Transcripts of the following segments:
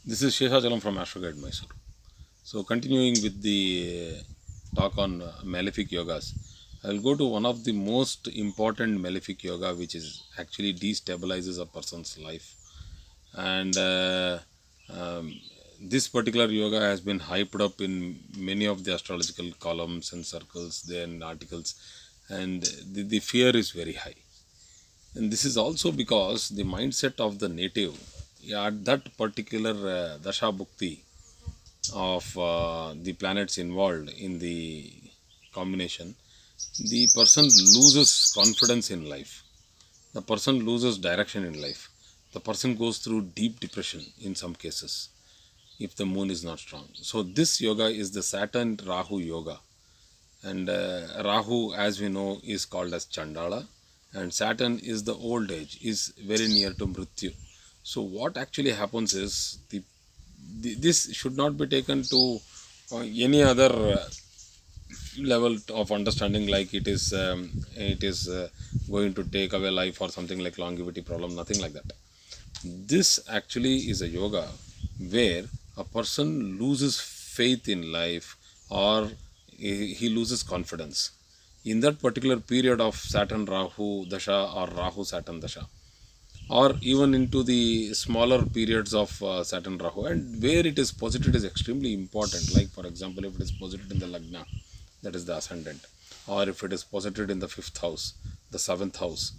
This is Sheshachalam from Astroguide Mysore. So, continuing with the talk on malefic yogas, I will go to one of the most important malefic yoga, which is actually destabilizes a person's life. And um, this particular yoga has been hyped up in many of the astrological columns and circles, then articles, and the fear is very high. And this is also because the mindset of the native, yeah, at that particular dasha bhukti of the planets involved in the combination, the person loses confidence in life. The person loses direction in life. The person goes through deep depression in some cases if the moon is not strong. So, this yoga is the Saturn Rahu yoga. And Rahu, as we know, is called as Chandala, and Saturn is the old age, is very near to Mrityu. So, what actually happens is this should not be taken to any other level of understanding, like it is going to take away life or something like longevity problem, nothing like that. This actually is a yoga where a person loses faith in life, or he loses confidence in that particular period of Saturn Rahu Dasha or Rahu Saturn Dasha, or even into the smaller periods of Saturn Rahu, and where it is posited is extremely important. Like, for example, if it is posited in the Lagna, that is the ascendant, or if it is posited in the fifth house, the seventh house,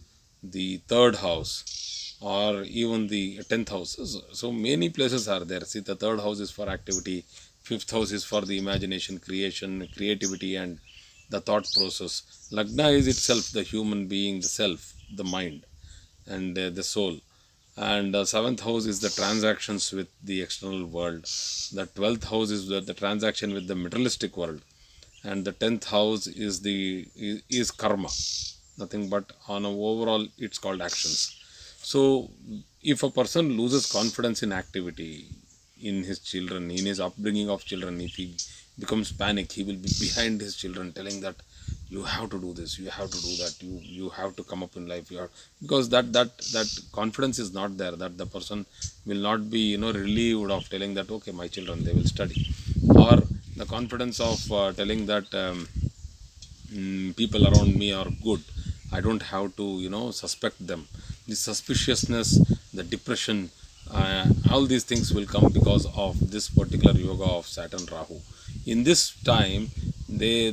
the third house, or even the 10th house. So many places are there. See, the third house is for activity, fifth house is for the imagination, creation, creativity, and the thought process. Lagna is itself the human being, the self, the mind, and the soul. And seventh house is the transactions with the external world. The 12th house is the transaction with the materialistic world, and the 10th house is karma, nothing but on a overall it's called actions. So if a person loses confidence in activity, in his children, in his upbringing of children, if he becomes panic, he will be behind his children telling that you have to do this, you have to do that, you have to come up in life, you have, because that confidence is not there, that the person will not be relieved of telling that okay, my children, they will study, or the confidence of telling that people around me are good, I don't have to suspect them. The suspiciousness, the depression, all these things will come because of this particular yoga of Saturn Rahu. In this time, the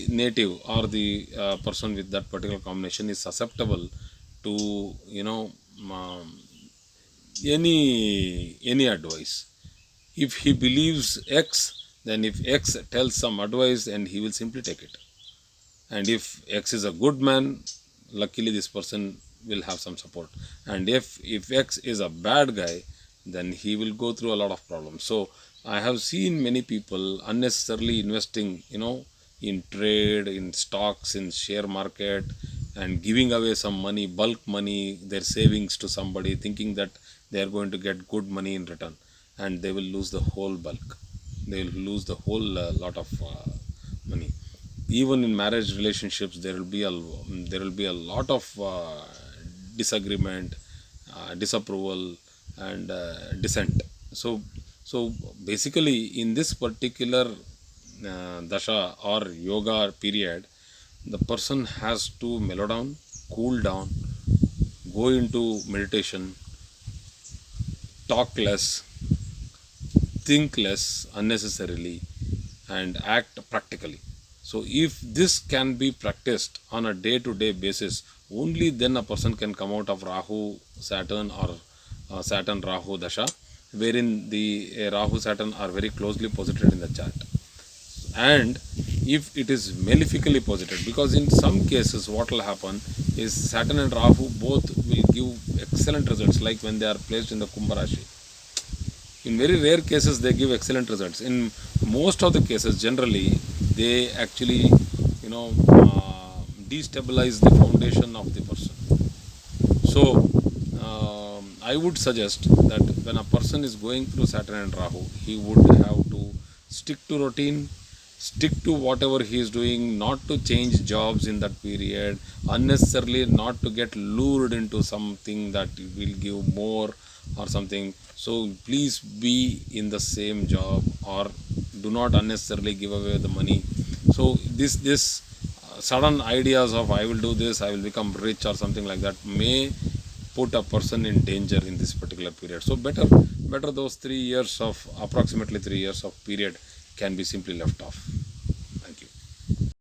native or the person with that particular combination is susceptible to um, any advice. If he believes X, then if X tells some advice, and he will simply take it. And if X is a good man, luckily this person will have some support. And if X is a bad guy, then he will go through a lot of problems. So I have seen many people unnecessarily investing in trade, in stocks, in share market, and giving away some money, bulk money, their savings to somebody, thinking that they are going to get good money in return, and they will lose the whole bulk, they will lose the whole lot of money. Even in marriage relationships, there will be a lot of disagreement, disapproval, and dissent. So so basically, in this particular dasha or yoga period, the person has to mellow down, cool down, go into meditation, talk less, think less unnecessarily, and act practically. So, if this can be practiced on a day to day basis, only then a person can come out of Rahu Saturn, or Saturn Rahu Dasha, wherein the Rahu Saturn are very closely posited in the chart. And if it is malefically posited, because in some cases, what will happen is Saturn and Rahu both will give excellent results, like when they are placed in the Kumbh Rashi. In very rare cases, they give excellent results. In most of the cases, generally, they actually, destabilize the foundation of the person. So, I would suggest that when a person is going through Saturn and Rahu, he would have to stick to routine, stick to whatever he is doing, not to change jobs in that period unnecessarily, not to get lured into something that will give more or something. So please be in the same job, or do not unnecessarily give away the money. So this sudden ideas of I will do this, I will become rich or something like that may put a person in danger in this particular period. So better those 3 years of approximately 3 years of period can be simply left off.